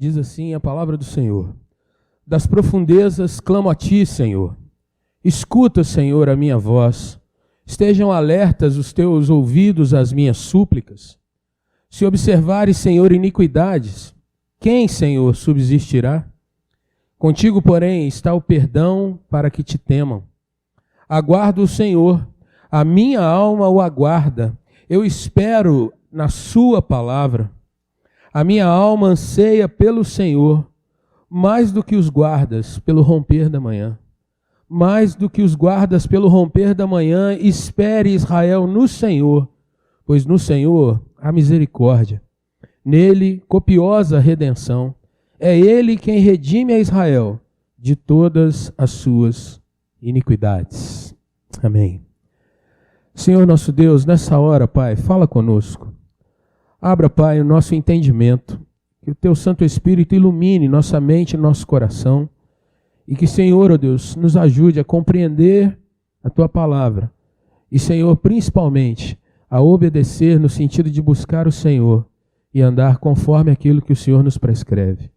Diz assim a palavra do Senhor: das profundezas clamo a ti, Senhor. Escuta, Senhor, a minha voz. Estejam alertas os teus ouvidos às minhas súplicas. Se observares, Senhor, iniquidades, quem, Senhor, subsistirá? Contigo, porém, está o perdão para que te temam. Aguardo o Senhor, a minha alma o aguarda. Eu espero na sua palavra. A minha alma anseia pelo Senhor, mais do que os guardas pelo romper da manhã. Mais do que os guardas pelo romper da manhã, espere Israel no Senhor, pois no Senhor há misericórdia. Nele, copiosa redenção. É Ele quem redime a Israel de todas as suas iniquidades. Amém. Senhor nosso Deus, nessa hora, Pai, fala conosco. Abra, Pai, o nosso entendimento. Que o Teu Santo Espírito ilumine nossa mente e nosso coração. E que, Senhor, ó Deus, nos ajude a compreender a Tua palavra. E, Senhor, principalmente, a obedecer no sentido de buscar o Senhor e andar conforme aquilo que o Senhor nos prescreve.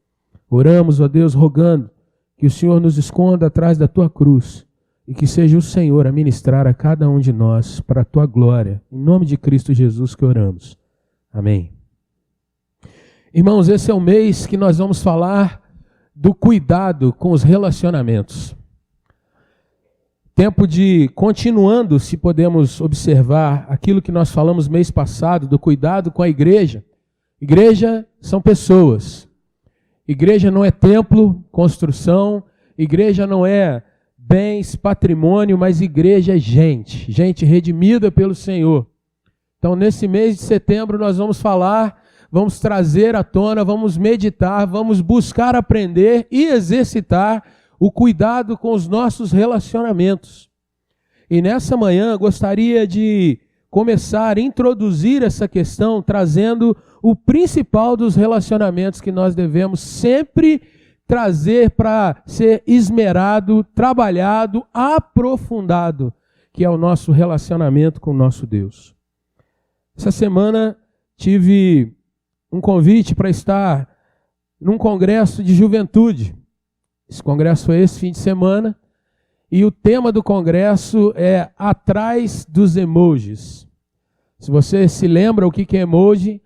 Oramos, ó Deus, rogando que o Senhor nos esconda atrás da Tua cruz e que seja o Senhor a ministrar a cada um de nós para a Tua glória. Em nome de Cristo Jesus que oramos. Amém. Irmãos, esse é o mês que nós vamos falar do cuidado com os relacionamentos. Tempo de, continuando, se podemos observar aquilo que nós falamos mês passado, do cuidado com a igreja. Igreja são pessoas. Igreja não é templo, construção. Igreja não é bens, patrimônio, mas igreja é gente. Gente redimida pelo Senhor. Então, nesse mês de setembro, nós vamos falar, vamos trazer à tona, vamos meditar, vamos buscar aprender e exercitar o cuidado com os nossos relacionamentos. E nessa manhã, gostaria de começar a introduzir essa questão, trazendo o principal dos relacionamentos que nós devemos sempre trazer para ser esmerado, trabalhado, aprofundado, que é o nosso relacionamento com o nosso Deus. Essa semana tive um convite para estar num congresso de juventude. Esse congresso foi esse fim de semana e o tema do congresso é Atrás dos Emojis. Se você se lembra o que é emoji,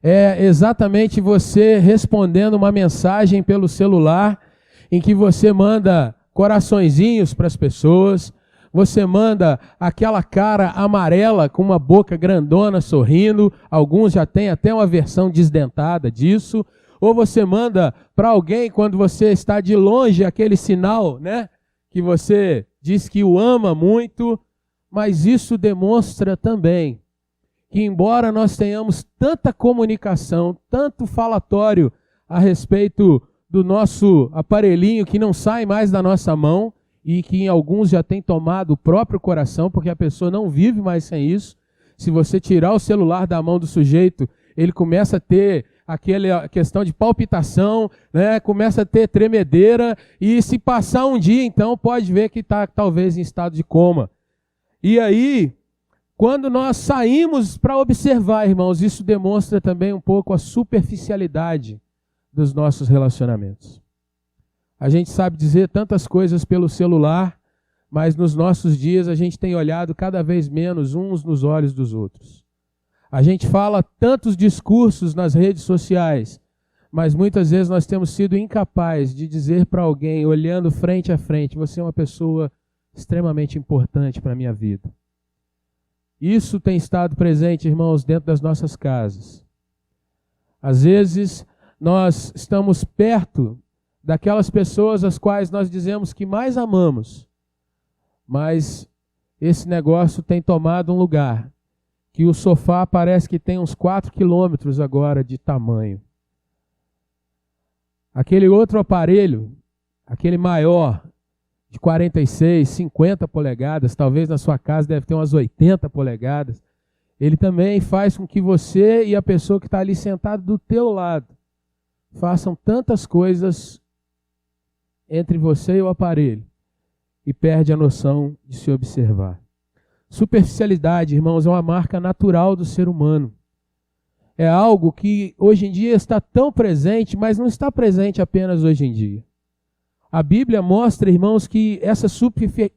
é exatamente você respondendo uma mensagem pelo celular em que você manda coraçõezinhos para as pessoas, você manda aquela cara amarela com uma boca grandona sorrindo, alguns já têm até uma versão desdentada disso, ou você manda para alguém quando você está de longe aquele sinal, né, que você diz que o ama muito, mas isso demonstra também que embora nós tenhamos tanta comunicação, tanto falatório a respeito do nosso aparelhinho que não sai mais da nossa mão e que em alguns já tem tomado o próprio coração, porque a pessoa não vive mais sem isso. Se você tirar o celular da mão do sujeito, ele começa a ter aquela questão de palpitação, né? Começa a ter tremedeira e se passar um dia, então, pode ver que está talvez em estado de coma. E aí, quando nós saímos para observar, irmãos, isso demonstra também um pouco a superficialidade dos nossos relacionamentos. A gente sabe dizer tantas coisas pelo celular, mas nos nossos dias a gente tem olhado cada vez menos uns nos olhos dos outros. A gente fala tantos discursos nas redes sociais, mas muitas vezes nós temos sido incapazes de dizer para alguém, olhando frente a frente, você é uma pessoa extremamente importante para a minha vida. Isso tem estado presente, irmãos, dentro das nossas casas. Às vezes, nós estamos perto daquelas pessoas às quais nós dizemos que mais amamos, mas esse negócio tem tomado um lugar, que o sofá parece que tem uns 4 quilômetros agora de tamanho. Aquele outro aparelho, aquele maior, de 46, 50 polegadas, talvez na sua casa deve ter umas 80 polegadas, ele também faz com que você e a pessoa que está ali sentada do teu lado façam tantas coisas entre você e o aparelho e perde a noção de se observar. Superficialidade, irmãos, é uma marca natural do ser humano. é algo que hoje em dia está tão presente, mas não está presente apenas hoje em dia. A Bíblia mostra, irmãos, que essa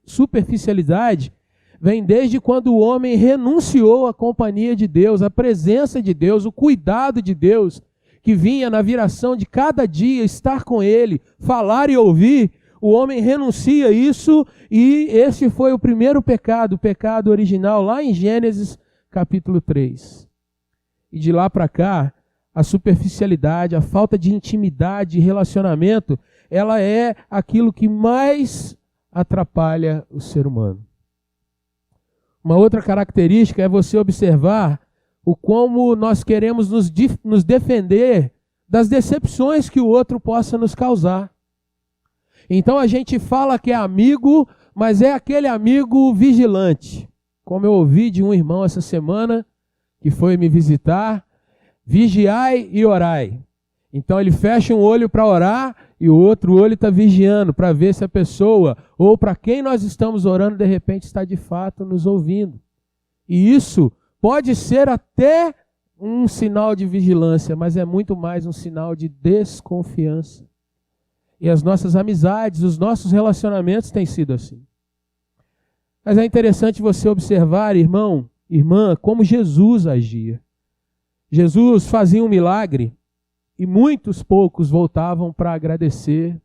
superficialidade vem desde quando o homem renunciou à companhia de Deus, à presença de Deus, o cuidado de Deus, que vinha na viração de cada dia estar com Ele, falar e ouvir. O homem renuncia isso e esse foi o primeiro pecado, o pecado original, lá em Gênesis capítulo 3. E de lá para cá, a superficialidade, a falta de intimidade e relacionamento, ela é aquilo que mais atrapalha o ser humano. Uma outra característica é você observar o como nós queremos nos defender das decepções que o outro possa nos causar. Então a gente fala que é amigo, mas é aquele amigo vigilante. Como eu ouvi de um irmão essa semana, que foi me visitar, vigiai e orai. Então ele fecha um olho para orar e o outro olho está vigiando para ver se a pessoa, ou para quem nós estamos orando, de repente está de fato nos ouvindo. E isso pode ser até um sinal de vigilância, mas é muito mais um sinal de desconfiança. E as nossas amizades, os nossos relacionamentos têm sido assim. Mas é interessante você observar, irmão, irmã, como Jesus agia. Jesus fazia um milagre e poucos voltavam para agradecer,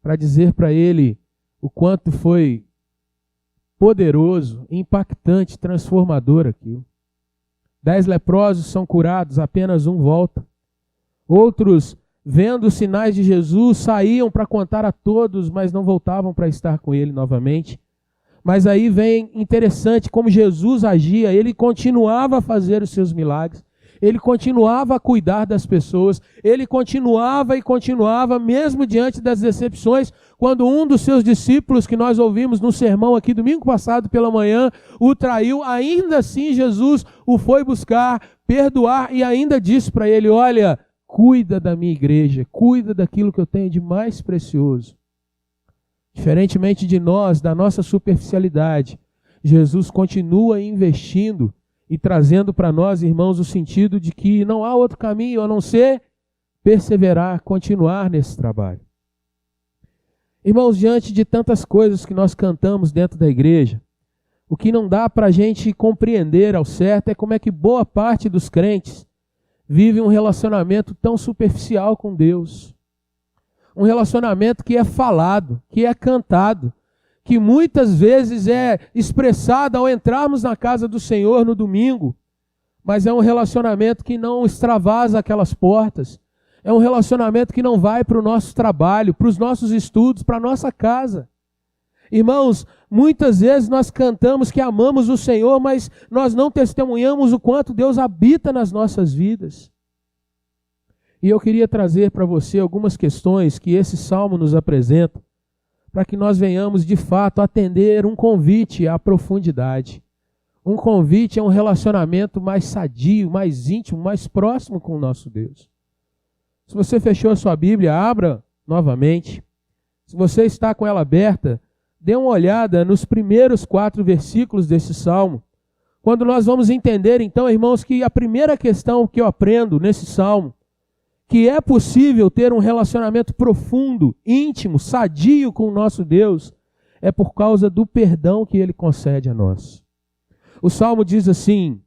para dizer para ele o quanto foi poderoso, impactante, transformador aquilo. 10 leprosos são curados, apenas um volta. Outros, vendo os sinais de Jesus, saíam para contar a todos, mas não voltavam para estar com ele novamente. Mas aí vem interessante como Jesus agia, ele continuava a fazer os seus milagres, ele continuava a cuidar das pessoas, ele continuava e continuava, mesmo diante das decepções, quando um dos seus discípulos, que nós ouvimos no sermão aqui domingo passado pela manhã, o traiu, ainda assim Jesus o foi buscar, perdoar e ainda disse para ele, olha, cuida da minha igreja, cuida daquilo que eu tenho de mais precioso. Diferentemente de nós, da nossa superficialidade, Jesus continua investindo e trazendo para nós, irmãos, o sentido de que não há outro caminho a não ser perseverar, continuar nesse trabalho. Irmãos, diante de tantas coisas que nós cantamos dentro da igreja, o que não dá para a gente compreender ao certo é como é que boa parte dos crentes vive um relacionamento tão superficial com Deus. Um relacionamento que é falado, que é cantado, que muitas vezes é expressado ao entrarmos na casa do Senhor no domingo, mas é um relacionamento que não extravasa aquelas portas, é um relacionamento que não vai para o nosso trabalho, para os nossos estudos, para a nossa casa. Irmãos, muitas vezes nós cantamos que amamos o Senhor, mas nós não testemunhamos o quanto Deus habita nas nossas vidas. E eu queria trazer para você algumas questões que esse salmo nos apresenta, para que nós venhamos de fato atender um convite à profundidade. Um convite a um relacionamento mais sadio, mais íntimo, mais próximo com o nosso Deus. Se você fechou a sua Bíblia, abra novamente. Se você está com ela aberta, dê uma olhada nos primeiros 4 versículos desse salmo. Quando nós vamos entender, então, irmãos, que a primeira questão que eu aprendo nesse salmo, que é possível ter um relacionamento profundo, íntimo, sadio com o nosso Deus, é por causa do perdão que Ele concede a nós. O Salmo diz assim,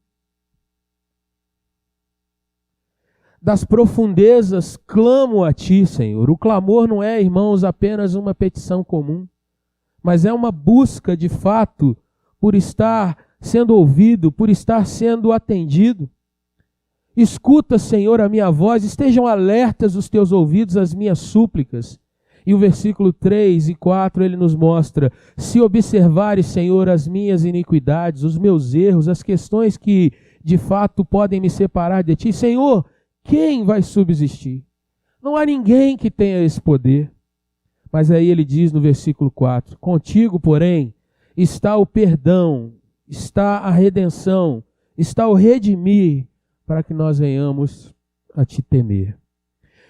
das profundezas clamo a Ti, Senhor. O clamor não é, irmãos, apenas uma petição comum, mas é uma busca de fato por estar sendo ouvido, por estar sendo atendido. Escuta, Senhor, a minha voz, estejam alertas os teus ouvidos às minhas súplicas. E o versículo 3 e 4 ele nos mostra, se observares, Senhor, as minhas iniquidades, os meus erros, as questões que de fato podem me separar de Ti, Senhor, quem vai subsistir? Não há ninguém que tenha esse poder. Mas aí ele diz no versículo 4, contigo, porém, está o perdão, está a redenção, está o redimir, para que nós venhamos a Te temer.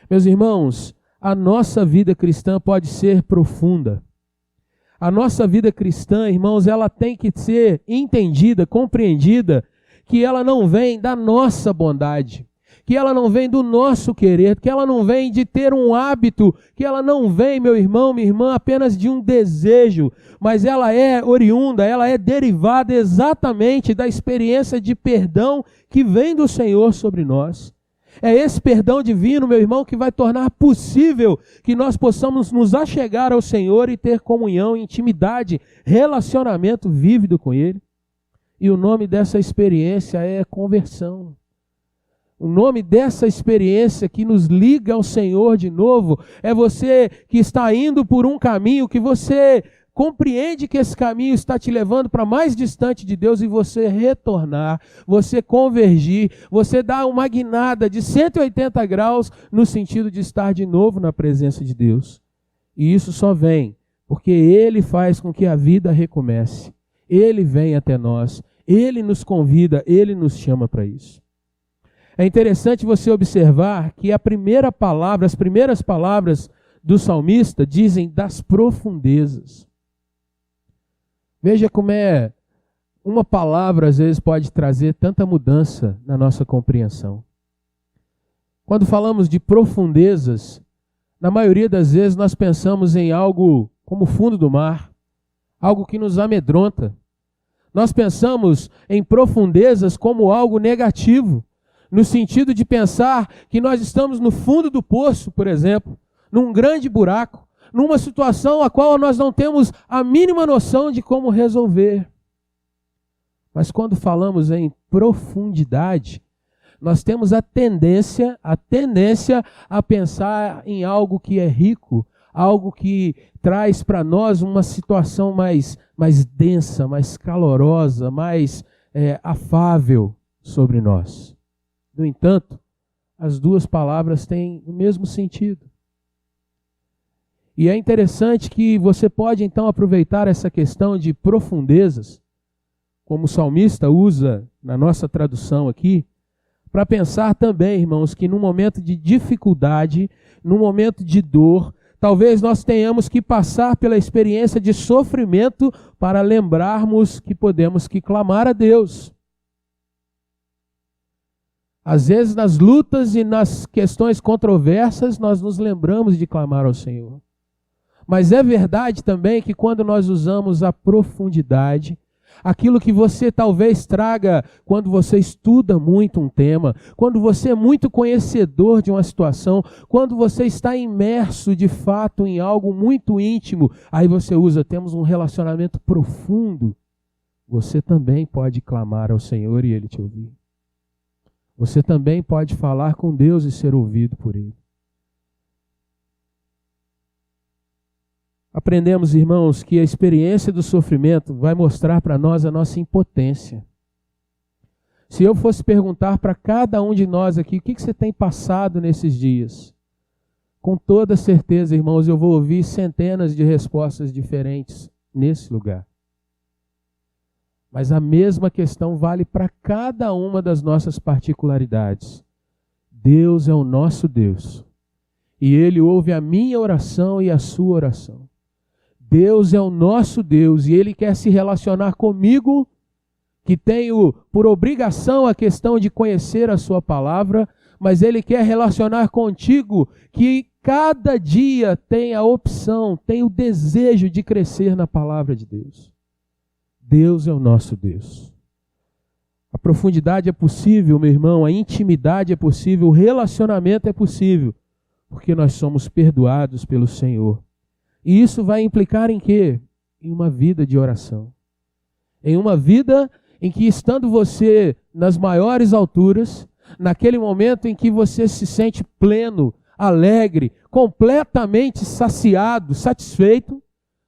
Meus irmãos, a nossa vida cristã pode ser profunda. A nossa vida cristã, irmãos, ela tem que ser entendida, compreendida, que ela não vem da nossa bondade. que ela não vem do nosso querer, que ela não vem de ter um hábito, que ela não vem, meu irmão, minha irmã, apenas de um desejo, mas ela é oriunda, ela é derivada exatamente da experiência de perdão que vem do Senhor sobre nós. É esse perdão divino, meu irmão, que vai tornar possível que nós possamos nos achegar ao Senhor e ter comunhão, intimidade, relacionamento vívido com Ele. E o nome dessa experiência é conversão. O nome dessa experiência que nos liga ao Senhor de novo é você que está indo por um caminho que você compreende que esse caminho está te levando para mais distante de Deus e você retornar, você convergir, você dar uma guinada de 180 graus no sentido de estar de novo na presença de Deus. E isso só vem porque Ele faz com que a vida recomece. Ele vem até nós, Ele nos convida, Ele nos chama para isso. É interessante você observar que as primeiras palavras do salmista dizem das profundezas. Veja como uma palavra às vezes pode trazer tanta mudança na nossa compreensão. Quando falamos de profundezas, na maioria das vezes nós pensamos em algo como o fundo do mar, algo que nos amedronta. Nós pensamos em profundezas como algo negativo, no sentido de pensar que nós estamos no fundo do poço, por exemplo, num grande buraco, numa situação a qual nós não temos a mínima noção de como resolver. Mas quando falamos em profundidade, nós temos a tendência a pensar em algo que é rico, algo que traz para nós uma situação mais densa, mais calorosa, mais afável sobre nós. No entanto, as duas palavras têm o mesmo sentido. E é interessante que você pode então aproveitar essa questão de profundezas, como o salmista usa na nossa tradução aqui, para pensar também, irmãos, que num momento de dificuldade, num momento de dor, talvez nós tenhamos que passar pela experiência de sofrimento para lembrarmos que podemos que clamar a Deus. Às vezes nas lutas e nas questões controversas nós nos lembramos de clamar ao Senhor. Mas é verdade também que quando nós usamos a profundidade, aquilo que você talvez traga quando você estuda muito um tema, quando você é muito conhecedor de uma situação, quando você está imerso de fato em algo muito íntimo, aí você usa, temos um relacionamento profundo, você também pode clamar ao Senhor e Ele te ouvir. Você também pode falar com Deus e ser ouvido por Ele. Aprendemos, irmãos, que a experiência do sofrimento vai mostrar para nós a nossa impotência. Se eu fosse perguntar para cada um de nós aqui, o que você tem passado nesses dias? Com toda certeza, irmãos, eu vou ouvir centenas de respostas diferentes nesse lugar. Mas a mesma questão vale para cada uma das nossas particularidades. Deus é o nosso Deus. E Ele ouve a minha oração e a sua oração. Deus é o nosso Deus e Ele quer se relacionar comigo, que tenho por obrigação a questão de conhecer a sua palavra, mas Ele quer relacionar contigo, que cada dia tem a opção, tem o desejo de crescer na palavra de Deus. Deus é o nosso Deus. A profundidade é possível, meu irmão, a intimidade é possível, o relacionamento é possível, porque nós somos perdoados pelo Senhor. E isso vai implicar em quê? Em uma vida de oração. Em uma vida em que, estando você nas maiores alturas, naquele momento em que você se sente pleno, alegre, completamente saciado, satisfeito,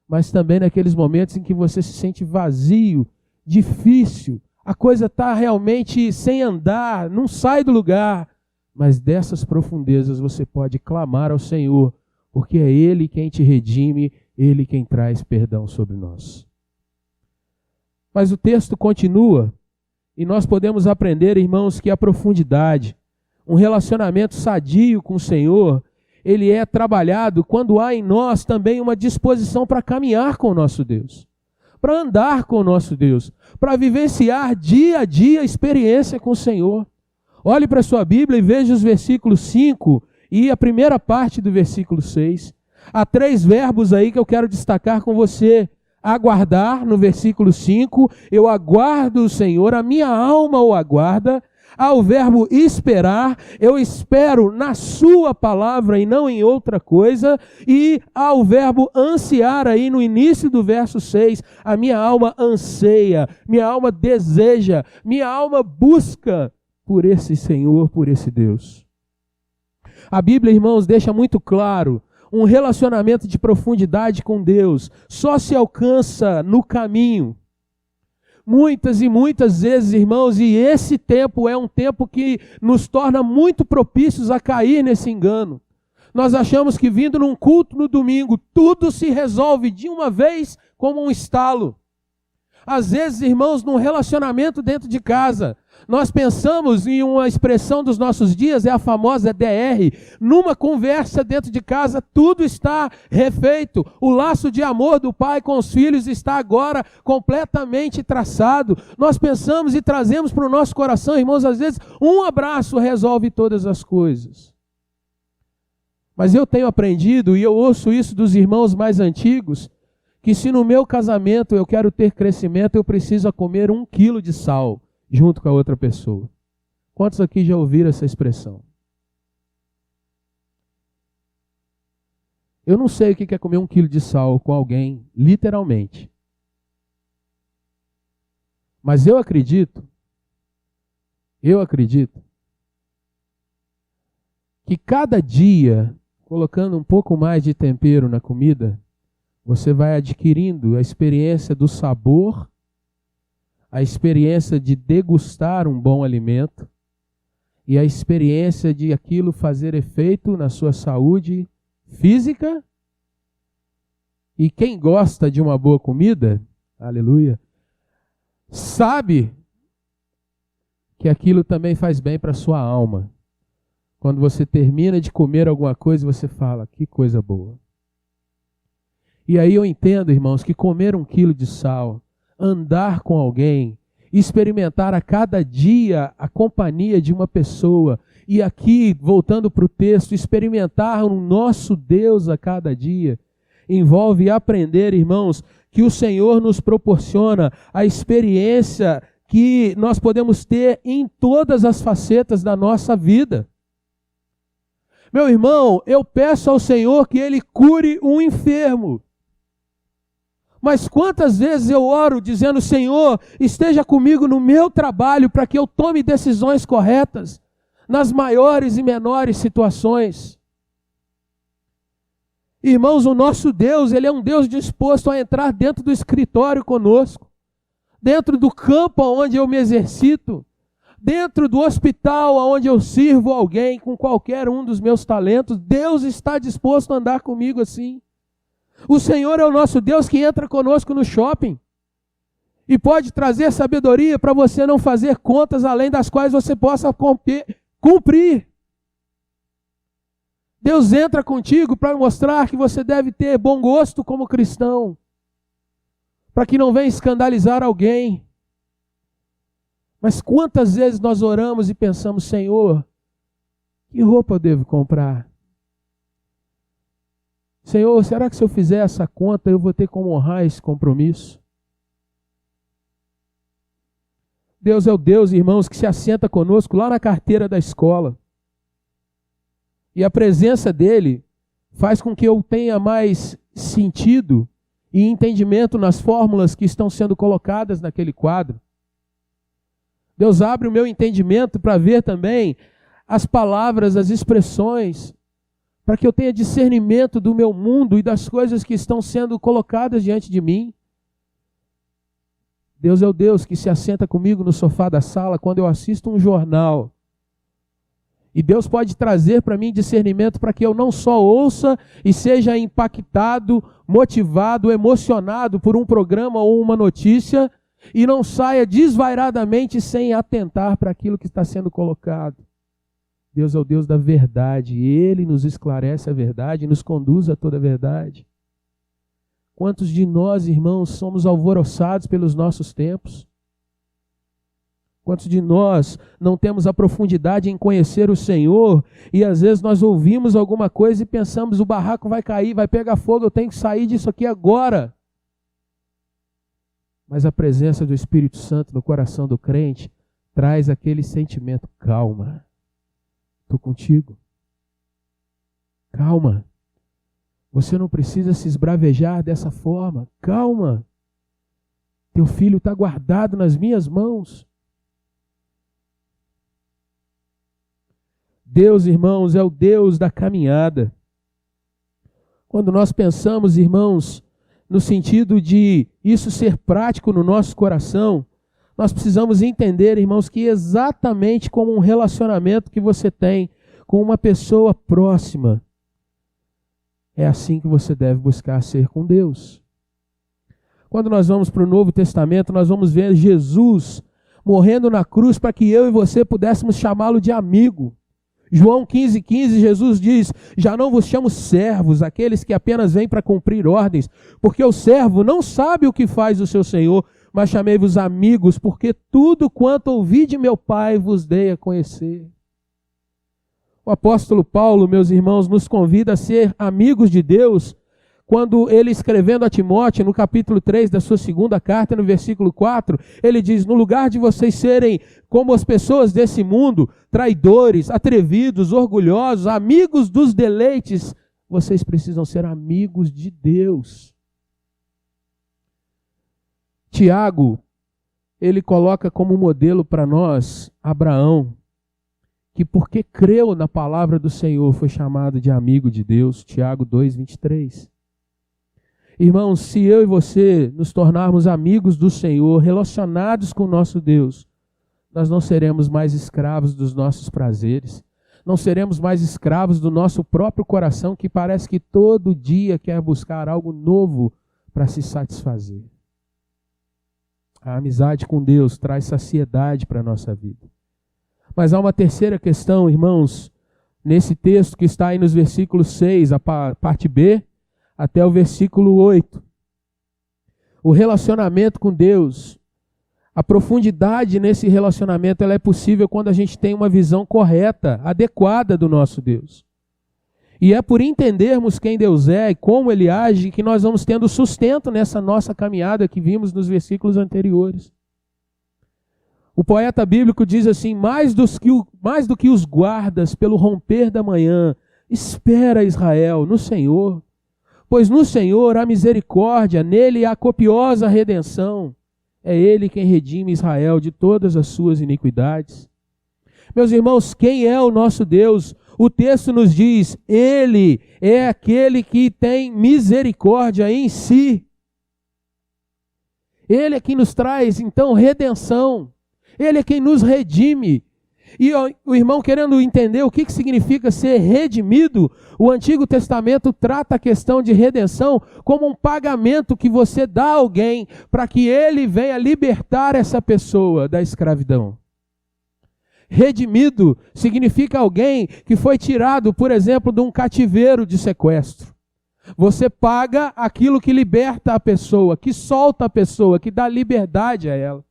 mas também naqueles momentos em que você se sente vazio, difícil, a coisa está realmente sem andar, não sai do lugar. Mas dessas profundezas você pode clamar ao Senhor, porque é Ele quem te redime, Ele quem traz perdão sobre nós. Mas o texto continua, e nós podemos aprender, irmãos, que a profundidade, um relacionamento sadio com o Senhor, ele é trabalhado quando há em nós também uma disposição para caminhar com o nosso Deus, para andar com o nosso Deus, para vivenciar dia a dia a experiência com o Senhor. Olhe para a sua Bíblia e veja os versículos 5 e a primeira parte do versículo 6. Há 3 verbos aí que eu quero destacar com você. Aguardar, no versículo 5, eu aguardo o Senhor, a minha alma o aguarda. Há o verbo esperar, eu espero na sua palavra e não em outra coisa. E há o verbo ansiar aí no início do verso 6. A minha alma anseia, minha alma deseja, minha alma busca por esse Senhor, por esse Deus. A Bíblia, irmãos, deixa muito claro, um relacionamento de profundidade com Deus só se alcança no caminho. Muitas e muitas vezes, irmãos, e esse tempo é um tempo que nos torna muito propícios a cair nesse engano. Nós achamos que vindo num culto no domingo, tudo se resolve de uma vez como um estalo. Às vezes, irmãos, num relacionamento dentro de casa, nós pensamos em uma expressão dos nossos dias, é a famosa DR. Numa conversa dentro de casa, tudo está refeito. O laço de amor do pai com os filhos está agora completamente traçado. Nós pensamos e trazemos para o nosso coração, irmãos, às vezes, um abraço resolve todas as coisas. Mas eu tenho aprendido, e eu ouço isso dos irmãos mais antigos, que se no meu casamento eu quero ter crescimento, eu preciso comer 1 quilo de sal junto com a outra pessoa. Quantos aqui já ouviram essa expressão? Eu não sei o que é comer 1 quilo de sal com alguém, literalmente. Mas eu acredito que cada dia, colocando um pouco mais de tempero na comida, você vai adquirindo a experiência do sabor, a experiência de degustar um bom alimento e a experiência de aquilo fazer efeito na sua saúde física. E quem gosta de uma boa comida, aleluia, sabe que aquilo também faz bem para a sua alma. Quando você termina de comer alguma coisa, você fala, que coisa boa. E aí eu entendo, irmãos, que comer 1 quilo de sal, andar com alguém, experimentar a cada dia a companhia de uma pessoa, e aqui, voltando para o texto, experimentar o nosso Deus a cada dia, envolve aprender, irmãos, que o Senhor nos proporciona a experiência que nós podemos ter em todas as facetas da nossa vida. Meu irmão, eu peço ao Senhor que Ele cure um enfermo. Mas quantas vezes eu oro dizendo, Senhor, esteja comigo no meu trabalho para que eu tome decisões corretas nas maiores e menores situações. Irmãos, o nosso Deus, Ele é um Deus disposto a entrar dentro do escritório conosco, dentro do campo onde eu me exercito, dentro do hospital onde eu sirvo alguém com qualquer um dos meus talentos. Deus está disposto a andar comigo assim. O Senhor é o nosso Deus que entra conosco no shopping e pode trazer sabedoria para você não fazer contas além das quais você possa cumprir. Deus entra contigo para mostrar que você deve ter bom gosto como cristão, para que não venha escandalizar alguém. Mas quantas vezes nós oramos e pensamos, Senhor, que roupa eu devo comprar? Senhor, será que se eu fizer essa conta eu vou ter como honrar esse compromisso? Deus é o Deus, irmãos, que se assenta conosco lá na carteira da escola. E a presença dele faz com que eu tenha mais sentido e entendimento nas fórmulas que estão sendo colocadas naquele quadro. Deus abre o meu entendimento para ver também as palavras, as expressões, para que eu tenha discernimento do meu mundo e das coisas que estão sendo colocadas diante de mim. Deus é o Deus que se assenta comigo no sofá da sala quando eu assisto um jornal. E Deus pode trazer para mim discernimento para que eu não só ouça e seja impactado, motivado, emocionado por um programa ou uma notícia e não saia desvairadamente sem atentar para aquilo que está sendo colocado. Deus é o Deus da verdade, e Ele nos esclarece a verdade e nos conduz a toda a verdade. Quantos de nós, irmãos, somos alvoroçados pelos nossos tempos? Quantos de nós não temos a profundidade em conhecer o Senhor e às vezes nós ouvimos alguma coisa e pensamos, o barraco vai cair, vai pegar fogo, eu tenho que sair disso aqui agora. Mas a presença do Espírito Santo no coração do crente traz aquele sentimento, calma, estou contigo. Calma, você não precisa se esbravejar dessa forma, calma. Teu filho está guardado nas minhas mãos. Deus, irmãos, é o Deus da caminhada. Quando nós pensamos, irmãos, no sentido de isso ser prático no nosso coração, nós precisamos entender, irmãos, que exatamente como um relacionamento que você tem com uma pessoa próxima, é assim que você deve buscar ser com Deus. Quando nós vamos para o Novo Testamento, nós vamos ver Jesus morrendo na cruz para que eu e você pudéssemos chamá-lo de amigo. João 15,15, Jesus diz, já não vos chamo servos, aqueles que apenas vêm para cumprir ordens, porque o servo não sabe o que faz o seu senhor, mas chamei-vos amigos, porque tudo quanto ouvi de meu Pai vos dei a conhecer. O apóstolo Paulo, meus irmãos, nos convida a ser amigos de Deus, quando ele escrevendo a Timóteo, no capítulo 3 da sua segunda carta, no versículo 4, ele diz, no lugar de vocês serem como as pessoas desse mundo, traidores, atrevidos, orgulhosos, amigos dos deleites, vocês precisam ser amigos de Deus. Tiago, ele coloca como modelo para nós Abraão, que porque creu na palavra do Senhor foi chamado de amigo de Deus, Tiago 2,23. Irmãos, se eu e você nos tornarmos amigos do Senhor, relacionados com o nosso Deus, nós não seremos mais escravos dos nossos prazeres, não seremos mais escravos do nosso próprio coração, que parece que todo dia quer buscar algo novo para se satisfazer. A amizade com Deus traz saciedade para a nossa vida. Mas há uma terceira questão, irmãos, nesse texto que está aí nos versículos 6, a parte B, até o versículo 8. O relacionamento com Deus, a profundidade nesse relacionamento, ela é possível quando a gente tem uma visão correta, adequada do nosso Deus. E é por entendermos quem Deus é e como Ele age que nós vamos tendo sustento nessa nossa caminhada que vimos nos versículos anteriores. O poeta bíblico diz assim, mais do que os guardas pelo romper da manhã, espera Israel no Senhor, pois no Senhor há misericórdia, nele há copiosa redenção. É Ele quem redime Israel de todas as suas iniquidades. Meus irmãos, quem é o nosso Deus? O texto nos diz, Ele é aquele que tem misericórdia em si. Ele é quem nos traz, então, redenção. Ele é quem nos redime. E o irmão querendo entender o que significa ser redimido, o Antigo Testamento trata a questão de redenção como um pagamento que você dá a alguém para que ele venha libertar essa pessoa da escravidão. Redimido significa alguém que foi tirado, por exemplo, de um cativeiro de sequestro. Você paga aquilo que liberta a pessoa, que solta a pessoa, que dá liberdade a ela.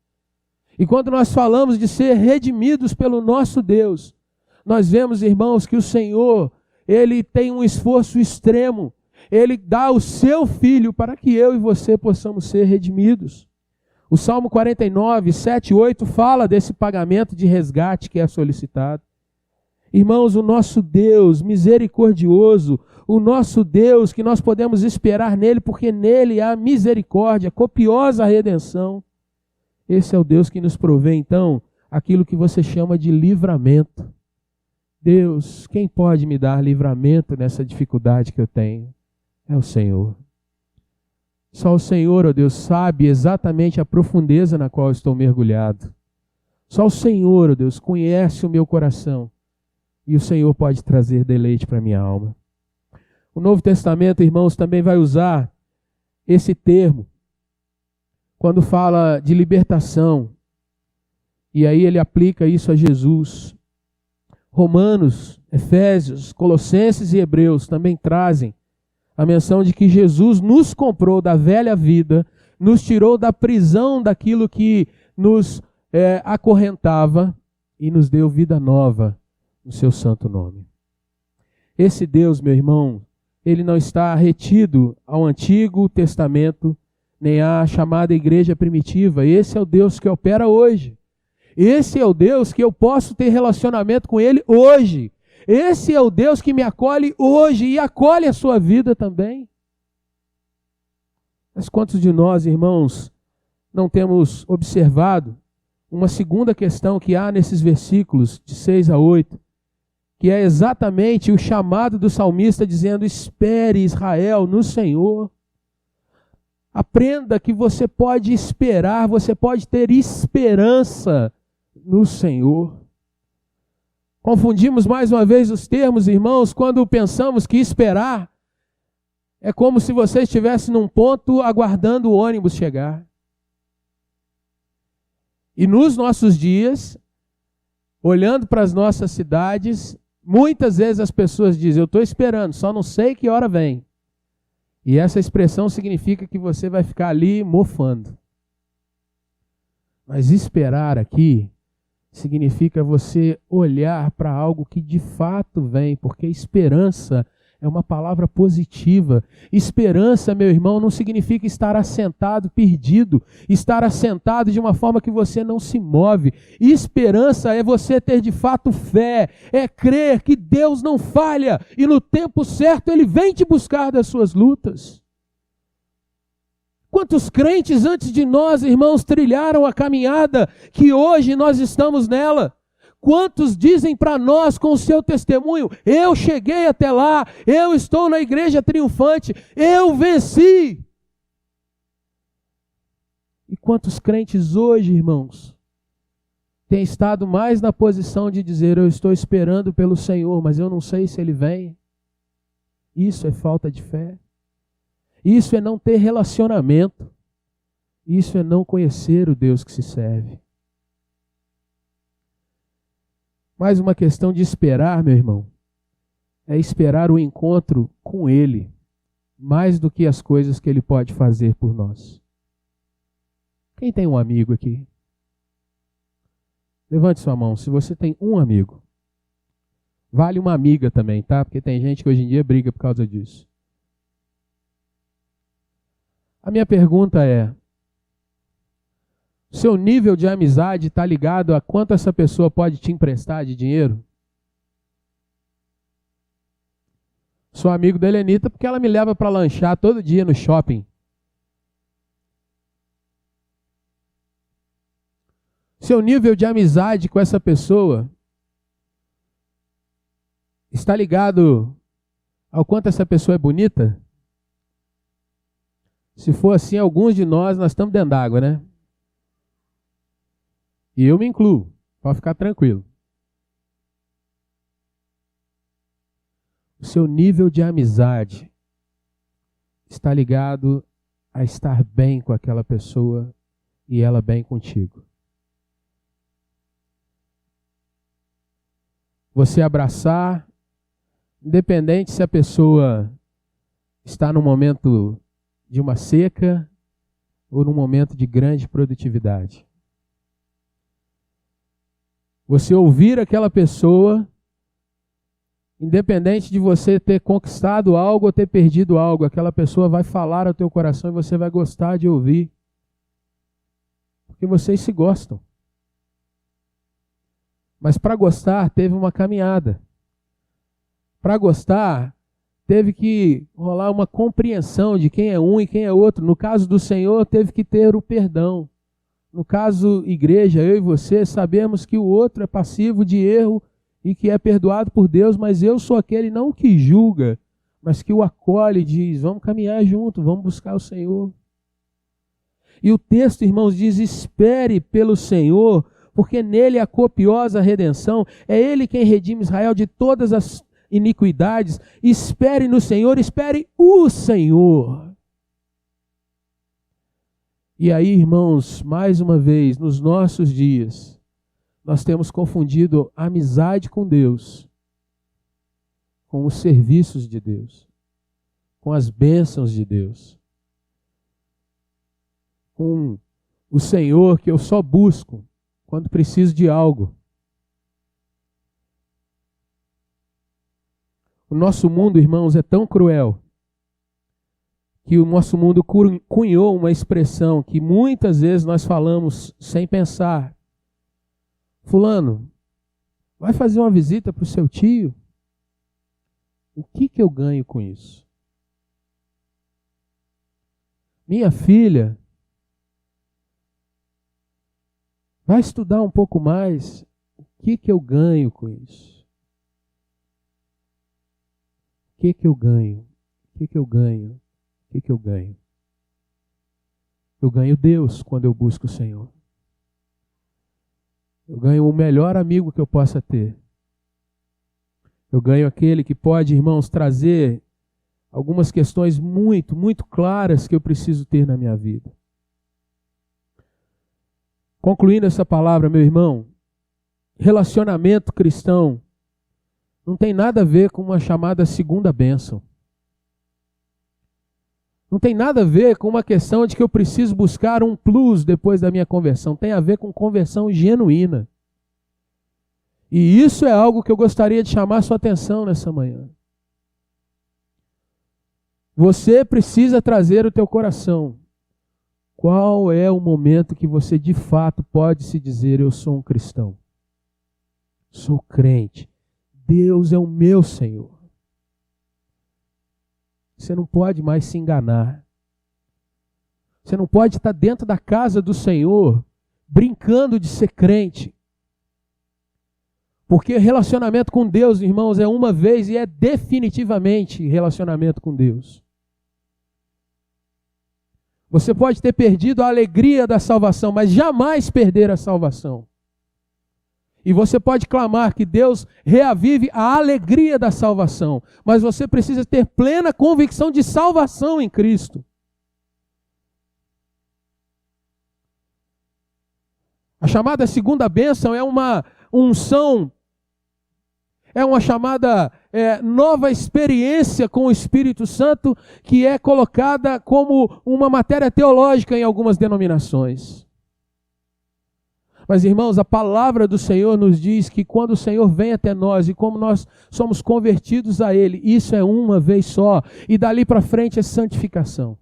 E quando nós falamos de ser redimidos pelo nosso Deus, nós vemos, irmãos, que o Senhor, Ele tem um esforço extremo. Ele dá o seu Filho para que eu e você possamos ser redimidos. O Salmo 49, 7 e 8 fala desse pagamento de resgate que é solicitado. Irmãos, o nosso Deus misericordioso, o nosso Deus que nós podemos esperar nele, porque nele há misericórdia, copiosa redenção. Esse é o Deus que nos provê, então, aquilo que você chama de livramento. Deus, quem pode me dar livramento nessa dificuldade que eu tenho? É o Senhor. Só o Senhor, ó Deus, sabe exatamente a profundeza na qual eu estou mergulhado. Só o Senhor, ó Deus, conhece o meu coração. E o Senhor pode trazer deleite para a minha alma. O Novo Testamento, irmãos, também vai usar esse termo quando fala de libertação, e aí ele aplica isso a Jesus. Romanos, Efésios, Colossenses e Hebreus também trazem a menção de que Jesus nos comprou da velha vida, nos tirou da prisão daquilo que nos acorrentava e nos deu vida nova no seu santo nome. Esse Deus, meu irmão, ele não está retido ao Antigo Testamento, nem à chamada igreja primitiva. Esse é o Deus que opera hoje. Esse é o Deus que eu posso ter relacionamento com ele hoje. Esse é o Deus que me acolhe hoje e acolhe a sua vida também. Mas quantos de nós, irmãos, não temos observado uma segunda questão que há nesses versículos de 6 a 8, que é exatamente o chamado do salmista dizendo: espere, Israel, no Senhor. Aprenda que você pode esperar, você pode ter esperança no Senhor. Confundimos mais uma vez os termos, irmãos, quando pensamos que esperar é como se você estivesse num ponto aguardando o ônibus chegar. E nos nossos dias, olhando para as nossas cidades, muitas vezes as pessoas dizem: eu estou esperando, só não sei que hora vem. E essa expressão significa que você vai ficar ali mofando. Mas esperar aqui significa você olhar para algo que de fato vem, porque esperança é uma palavra positiva. Esperança, meu irmão, não significa estar assentado, perdido, estar assentado de uma forma que você não se move. Esperança é você ter de fato fé, é crer que Deus não falha e no tempo certo Ele vem te buscar das suas lutas. Quantos crentes antes de nós, irmãos, trilharam a caminhada que hoje nós estamos nela? Quantos dizem para nós com o seu testemunho: eu cheguei até lá, eu estou na igreja triunfante, eu venci? E quantos crentes hoje, irmãos, têm estado mais na posição de dizer: eu estou esperando pelo Senhor, mas eu não sei se Ele vem? Isso é falta de fé. Isso é não ter relacionamento. Isso é não conhecer o Deus que se serve. Mais uma questão de esperar, meu irmão, é esperar o encontro com Ele, mais do que as coisas que Ele pode fazer por nós. Quem tem um amigo aqui? Levante sua mão, se você tem um amigo. Vale uma amiga também, tá? Porque tem gente que hoje em dia briga por causa disso. A minha pergunta é: seu nível de amizade está ligado a quanto essa pessoa pode te emprestar de dinheiro? Sou amigo da Helenita porque ela me leva para lanchar todo dia no shopping. Seu nível de amizade com essa pessoa está ligado ao quanto essa pessoa é bonita? Se for assim, alguns de nós estamos dentro d'água, né? E eu me incluo, pode ficar tranquilo. O seu nível de amizade está ligado a estar bem com aquela pessoa e ela bem contigo. Você abraçar, independente se a pessoa está num momento de uma seca ou num momento de grande produtividade. Você ouvir aquela pessoa, independente de você ter conquistado algo ou ter perdido algo, aquela pessoa vai falar ao teu coração e você vai gostar de ouvir. Porque vocês se gostam. Mas para gostar, teve uma caminhada. Para gostar, teve que rolar uma compreensão de quem é um e quem é outro. No caso do Senhor, teve que ter o perdão. No caso, igreja, eu e você, sabemos que o outro é passivo de erro e que é perdoado por Deus, mas eu sou aquele não que julga, mas que o acolhe e diz: vamos caminhar junto, vamos buscar o Senhor. E o texto, irmãos, diz: espere pelo Senhor, porque nele há copiosa redenção. É Ele quem redime Israel de todas as iniquidades. Espere no Senhor, espere o Senhor. E aí, irmãos, mais uma vez, nos nossos dias, nós temos confundido amizade com Deus, com os serviços de Deus, com as bênçãos de Deus, com o Senhor que eu só busco quando preciso de algo. O nosso mundo, irmãos, é tão cruel que o nosso mundo cunhou uma expressão que muitas vezes nós falamos sem pensar. Fulano, vai fazer uma visita para o seu tio? O que eu ganho com isso? Minha filha, vai estudar um pouco mais. O que eu ganho com isso? O que eu ganho? O que eu ganho? O que eu ganho? Eu ganho Deus quando eu busco o Senhor. Eu ganho o melhor amigo que eu possa ter. Eu ganho aquele que pode, irmãos, trazer algumas questões muito, muito claras que eu preciso ter na minha vida. Concluindo essa palavra, meu irmão, relacionamento cristão não tem nada a ver com uma chamada segunda bênção. Não tem nada a ver com uma questão de que eu preciso buscar um plus depois da minha conversão. Tem a ver com conversão genuína. E isso é algo que eu gostaria de chamar a sua atenção nessa manhã. Você precisa trazer o teu coração. Qual é o momento que você de fato pode se dizer: eu sou um cristão? Sou crente. Deus é o meu Senhor. Você não pode mais se enganar. Você não pode estar dentro da casa do Senhor brincando de ser crente. Porque relacionamento com Deus, irmãos, é uma vez e é definitivamente relacionamento com Deus. Você pode ter perdido a alegria da salvação, mas jamais perder a salvação. E você pode clamar que Deus reavive a alegria da salvação, mas você precisa ter plena convicção de salvação em Cristo. A chamada segunda bênção é uma unção, é uma chamada nova experiência com o Espírito Santo que é colocada como uma matéria teológica em algumas denominações. Mas, irmãos, a palavra do Senhor nos diz que quando o Senhor vem até nós e como nós somos convertidos a Ele, isso é uma vez só, e dali para frente é santificação.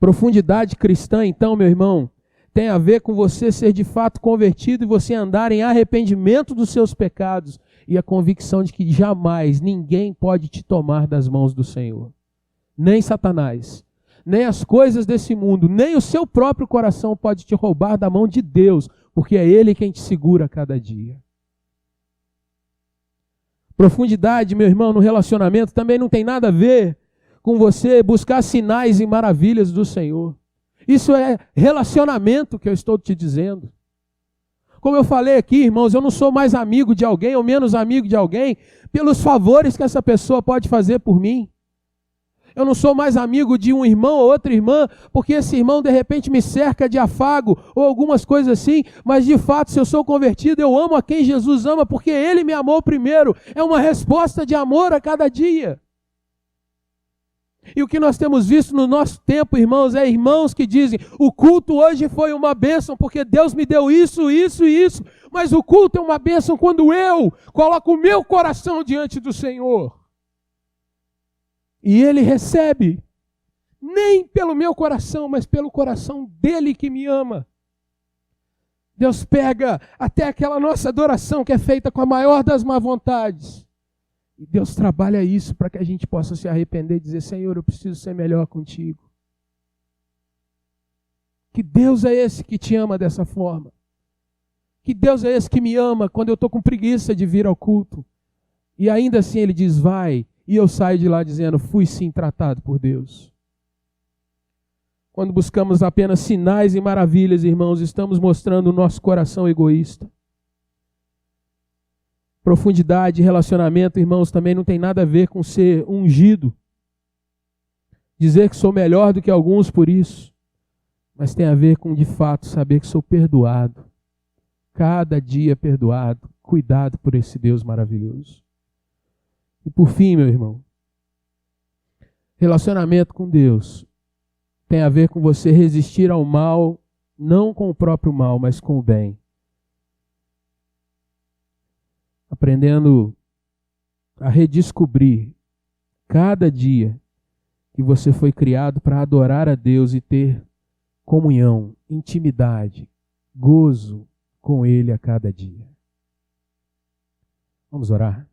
Profundidade cristã, então, meu irmão, tem a ver com você ser de fato convertido e você andar em arrependimento dos seus pecados e a convicção de que jamais ninguém pode te tomar das mãos do Senhor. Nem Satanás, nem as coisas desse mundo, nem o seu próprio coração pode te roubar da mão de Deus, porque é Ele quem te segura a cada dia. Profundidade, meu irmão, no relacionamento também não tem nada a ver com você buscar sinais e maravilhas do Senhor. Isso é relacionamento que eu estou te dizendo. Como eu falei aqui, irmãos, eu não sou mais amigo de alguém ou menos amigo de alguém pelos favores que essa pessoa pode fazer por mim. Eu não sou mais amigo de um irmão ou outra irmã, porque esse irmão de repente me cerca de afago ou algumas coisas assim, mas de fato, se eu sou convertido, eu amo a quem Jesus ama, porque Ele me amou primeiro. É uma resposta de amor a cada dia. E o que nós temos visto no nosso tempo, irmãos, é irmãos que dizem: o culto hoje foi uma bênção, porque Deus me deu isso, isso e isso, mas o culto é uma bênção quando eu coloco o meu coração diante do Senhor. E Ele recebe, nem pelo meu coração, mas pelo coração dEle que me ama. Deus pega até aquela nossa adoração que é feita com a maior das má vontades. E Deus trabalha isso para que a gente possa se arrepender e dizer: Senhor, eu preciso ser melhor contigo. Que Deus é esse que te ama dessa forma? Que Deus é esse que me ama quando eu estou com preguiça de vir ao culto? E ainda assim Ele diz: vai. E eu saio de lá dizendo: fui sim tratado por Deus. Quando buscamos apenas sinais e maravilhas, irmãos, estamos mostrando o nosso coração egoísta. Profundidade e relacionamento, irmãos, também não tem nada a ver com ser ungido. Dizer que sou melhor do que alguns por isso. Mas tem a ver com, de fato, saber que sou perdoado. Cada dia perdoado, cuidado por esse Deus maravilhoso. E por fim, meu irmão, relacionamento com Deus tem a ver com você resistir ao mal não com o próprio mal, mas com o bem. Aprendendo a redescobrir cada dia que você foi criado para adorar a Deus e ter comunhão, intimidade, gozo com Ele a cada dia. Vamos orar?